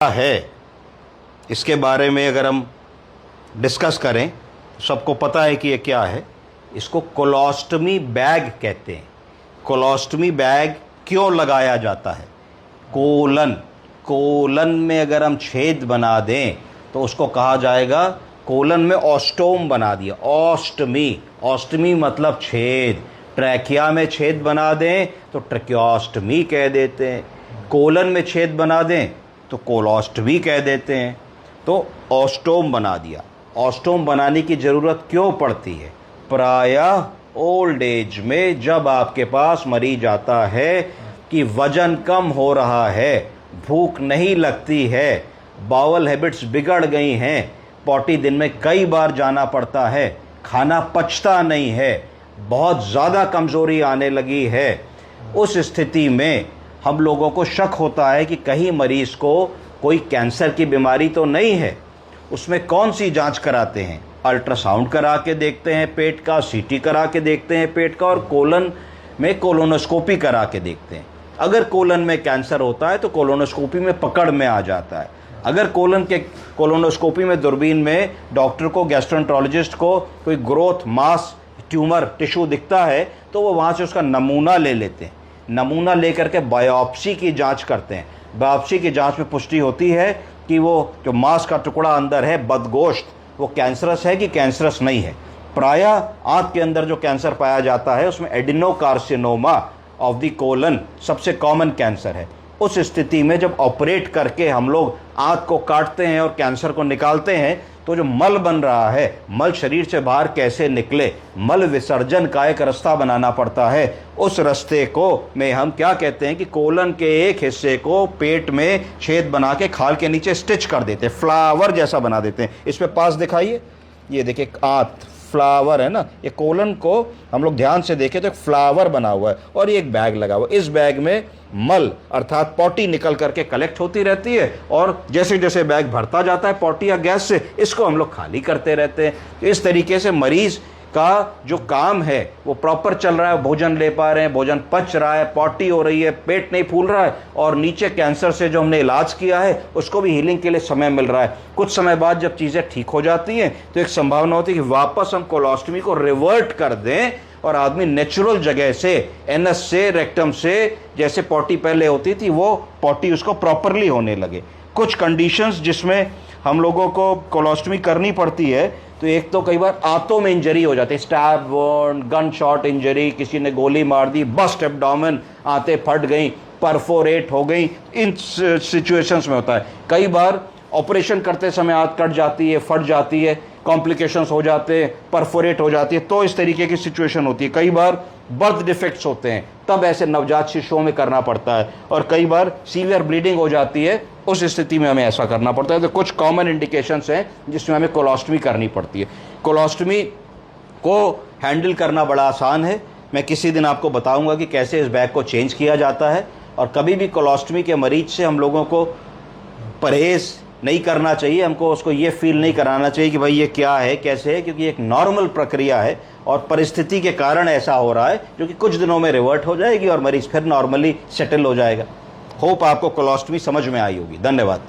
है, इसके बारे में अगर हम डिस्कस करें, सबको पता है कि ये क्या है। इसको कोलोस्टमी बैग कहते हैं। कोलोस्टमी बैग क्यों लगाया जाता है? कोलन में अगर हम छेद बना दें तो उसको कहा जाएगा, कोलन में ऑस्टोम बना दिया, ऑस्टमी मतलब छेद। ट्रैकिया में छेद बना दें तो ट्रैकियोस्टमी कह देते हैं, कोलन में छेद बना दें तो कोलोस्टमी कह देते हैं। तो ऑस्टोम बना दिया। ऑस्टोम बनाने की ज़रूरत क्यों पड़ती है? प्रायः ओल्ड एज में जब आपके पास मरीज आता है कि वजन कम हो रहा है, भूख नहीं लगती है, बाउल हैबिट्स बिगड़ गई हैं, पॉटी दिन में कई बार जाना पड़ता है, खाना पचता नहीं है, बहुत ज़्यादा कमज़ोरी आने लगी है, उस स्थिति में हम लोगों को शक होता है कि कहीं मरीज़ को कोई कैंसर की बीमारी तो नहीं है। उसमें कौन सी जांच कराते हैं? अल्ट्रासाउंड करा के देखते हैं पेट का, सीटी करा के देखते हैं पेट का, और कोलन में कोलोनोस्कोपी करा के देखते हैं। अगर कोलन में कैंसर होता है तो कोलोनोस्कोपी में पकड़ में आ जाता है। अगर कोलोनोस्कोपी में दूरबीन में डॉक्टर को, गैस्ट्रोएंटरोलॉजिस्ट को कोई ग्रोथ, मास, ट्यूमर, टिश्यू दिखता है तो वो वहाँ से उसका नमूना ले लेते हैं। नमूना लेकर के बायोप्सी की जांच करते हैं। बायोप्सी की जांच में पुष्टि होती है कि वो जो मांस का टुकड़ा अंदर है, बदगोश्त, वो कैंसरस है कि कैंसरस नहीं है। प्रायः आंत के अंदर जो कैंसर पाया जाता है उसमें एडिनोकार्सिनोमा ऑफ द कोलन सबसे कॉमन कैंसर है। उस स्थिति में जब ऑपरेट करके हम लोग आंत को काटते हैं और कैंसर को निकालते हैं तो जो मल बन रहा है, मल शरीर से बाहर कैसे निकले, मल विसर्जन का एक रास्ता बनाना पड़ता है। उस रास्ते को में हम क्या कहते हैं कि कोलन के एक हिस्से को पेट में छेद बना के खाल के नीचे स्टिच कर देते हैं, फ्लावर जैसा बना देते हैं। इस पे पास दिखाइए, ये देखिए आंत फ्लावर है ना, ये कोलन को हम लोग ध्यान से देखें तो एक फ्लावर बना हुआ है और ये एक बैग लगा हुआ है। इस बैग में मल अर्थात पॉटी निकल करके कलेक्ट होती रहती है और जैसे जैसे बैग भरता जाता है पॉटी या गैस से, इसको हम लोग खाली करते रहते हैं। तो इस तरीके से मरीज का जो काम है वो प्रॉपर चल रहा है, भोजन ले पा रहे हैं, भोजन पच रहा है, पॉटी हो रही है, पेट नहीं फूल रहा है, और नीचे कैंसर से जो हमने इलाज किया है उसको भी हीलिंग के लिए समय मिल रहा है। कुछ समय बाद जब चीज़ें ठीक हो जाती हैं तो एक संभावना होती है कि वापस हम कोलोस्टमी को रिवर्ट कर दें और आदमी नेचुरल जगह से, एनस से, रेक्टम से, जैसे पॉटी पहले होती थी वो पॉटी उसको प्रॉपरली होने लगे। कुछ कंडीशंस जिसमें हम लोगों को कोलोस्टमी करनी पड़ती है, तो एक तो कई बार आंतों में इंजरी हो जाती है, stab wound, gun shot injury, किसी ने गोली मार दी, बस्ट एब्डोमेन, आंतें फट गई, परफोरेट हो गई, इन सिचुएशंस में होता है। कई बार ऑपरेशन करते समय आंत कट जाती है, फट जाती है, कॉम्प्लिकेशंस हो जाते हैं, परफोरेट हो जाती है, तो इस तरीके की सिचुएशन होती है। कई बार बर्थ डिफेक्ट्स होते हैं, तब ऐसे नवजात शिशुओं में करना पड़ता है, और कई बार सीवियर ब्लीडिंग हो जाती है, उस स्थिति में हमें ऐसा करना पड़ता है। तो कुछ कॉमन इंडिकेशंस हैं जिसमें हमें कोलोस्टमी करनी पड़ती है। कोलोस्टमी को हैंडल करना बड़ा आसान है। मैं किसी दिन आपको बताऊंगा कि कैसे इस बैग को चेंज किया जाता है। और कभी भी कोलोस्टमी के मरीज से हम लोगों को परहेज़ नहीं करना चाहिए, हमको उसको ये फील नहीं कराना चाहिए कि भाई ये क्या है, कैसे है, क्योंकि एक नॉर्मल प्रक्रिया है और परिस्थिति के कारण ऐसा हो रहा है, जो कि कुछ दिनों में रिवर्ट हो जाएगी और मरीज फिर नॉर्मली सेटल हो जाएगा। होप आपको कोलोस्टमी समझ में आई होगी। धन्यवाद।